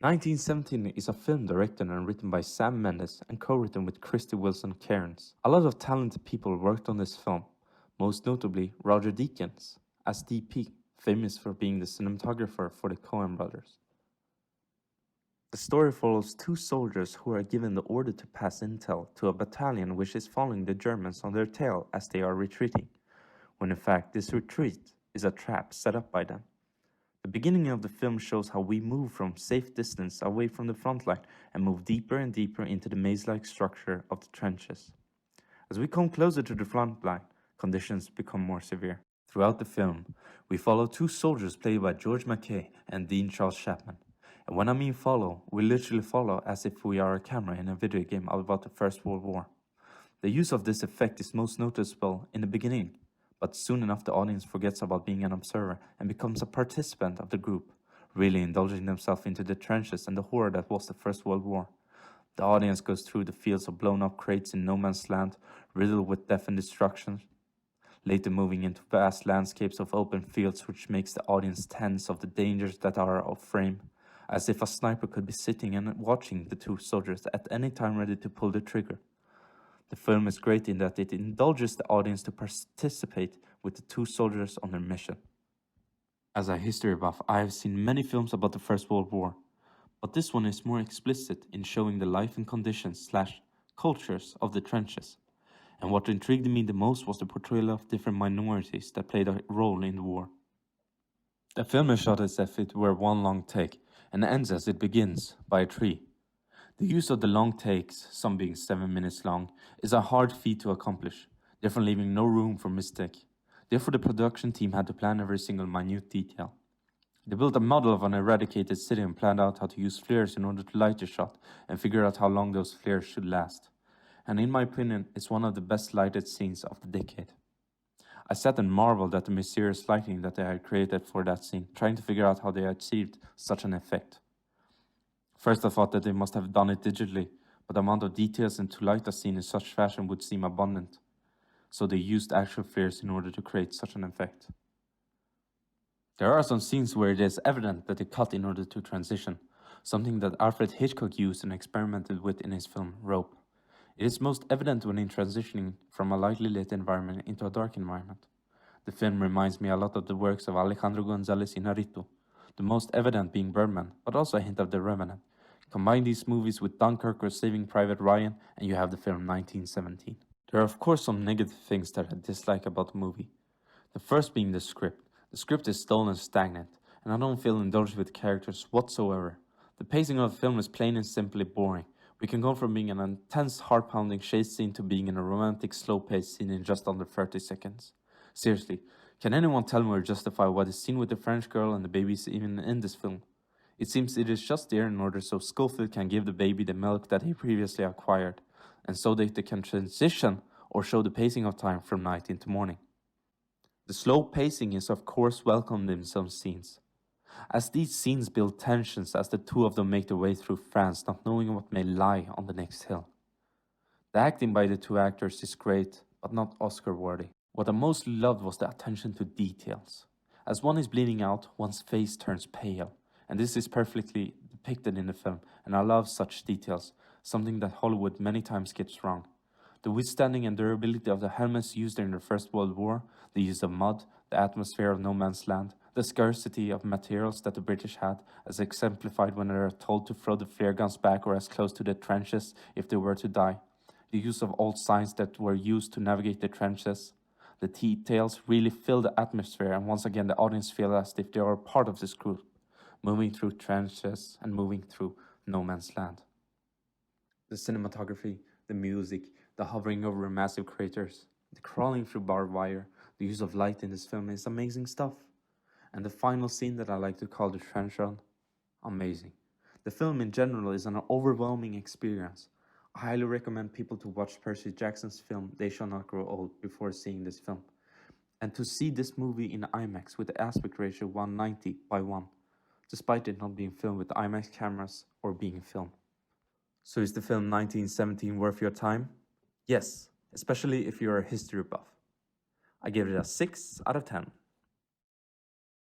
1917 is a film directed and written by Sam Mendes and co-written with Krysty Wilson Cairns. A lot of talented people worked on this film, most notably Roger Deakins as DP, famous for being the cinematographer for the Coen brothers. The story follows two soldiers who are given the order to pass intel to a battalion which is following the Germans on their tail as they are retreating, when in fact this retreat is a trap set up by them. The beginning of the film shows how we move from safe distance away from the front line and move deeper and deeper into the maze-like structure of the trenches. As we come closer to the front line, conditions become more severe. Throughout the film, we follow two soldiers played by George McKay and Dean Charles Chapman. And when I mean follow, we literally follow as if we are a camera in a video game about the First World War. The use of this effect is most noticeable in the beginning, but soon enough the audience forgets about being an observer and becomes a participant of the group, really indulging themselves into the trenches and the horror that was the First World War. The audience goes through the fields of blown up crates in no man's land, riddled with death and destruction, later moving into vast landscapes of open fields which makes the audience tense of the dangers that are off frame, as if a sniper could be sitting and watching the two soldiers at any time ready to pull the trigger. The film is great in that it indulges the audience to participate with the two soldiers on their mission. As a history buff, I have seen many films about the First World War, but this one is more explicit in showing the life and conditions / cultures of the trenches. And what intrigued me the most was the portrayal of different minorities that played a role in the war. The film is shot as if it were one long take, and ends as it begins, by a tree. The use of the long takes, some being 7 minutes long, is a hard feat to accomplish, therefore leaving no room for mistake. Therefore the production team had to plan every single minute detail. They built a model of an eradicated city and planned out how to use flares in order to light the shot, and figure out how long those flares should last. And in my opinion, it's one of the best lighted scenes of the decade. I sat and marveled at the mysterious lighting that they had created for that scene, trying to figure out how they achieved such an effect. First I thought that they must have done it digitally, but the amount of details and to light a scene in such fashion would seem abundant. So they used actual flares in order to create such an effect. There are some scenes where it is evident that they cut in order to transition, something that Alfred Hitchcock used and experimented with in his film Rope. It is most evident when in transitioning from a lightly lit environment into a dark environment. The film reminds me a lot of the works of Alejandro González Iñárritu, the most evident being Birdman, but also a hint of The Revenant. Combine these movies with Dunkirk or Saving Private Ryan, and you have the film 1917. There are of course some negative things that I dislike about the movie. The first being the script. The script is dull and stagnant, and I don't feel indulged with characters whatsoever. The pacing of the film is plain and simply boring. We can go from being an intense, heart-pounding chase scene to being in a romantic, slow-paced scene in just under 30 seconds. Seriously, can anyone tell me or justify why the scene with the French girl and the baby is even in this film? It seems it is just there in order so Schofield can give the baby the milk that he previously acquired, and so that they can transition or show the pacing of time from night into morning. The slow pacing is of course welcomed in some scenes, as these scenes build tensions as the two of them make their way through France, not knowing what may lie on the next hill. The acting by the two actors is great, but not Oscar-worthy. What I mostly loved was the attention to details. As one is bleeding out, one's face turns pale, and this is perfectly depicted in the film, and I love such details, something that Hollywood many times gets wrong. The withstanding and durability of the helmets used during the First World War, the use of mud, the atmosphere of no man's land, the scarcity of materials that the British had, as exemplified when they are told to throw the flare guns back or as close to the trenches if they were to die, the use of old signs that were used to navigate the trenches. The details really fill the atmosphere, and once again the audience feel as if they are part of this group, moving through trenches and moving through no man's land. The cinematography, the music, the hovering over massive craters, the crawling through barbed wire, the use of light in this film is amazing stuff. And the final scene that I like to call the trench run, amazing. The film in general is an overwhelming experience. I highly recommend people to watch Percy Jackson's film They Shall Not Grow Old before seeing this film. And to see this movie in IMAX with the aspect ratio 190:1, despite it not being filmed with IMAX cameras or being filmed. So is the film 1917 worth your time? Yes, especially if you're a history buff. I give it a 6 out of 10.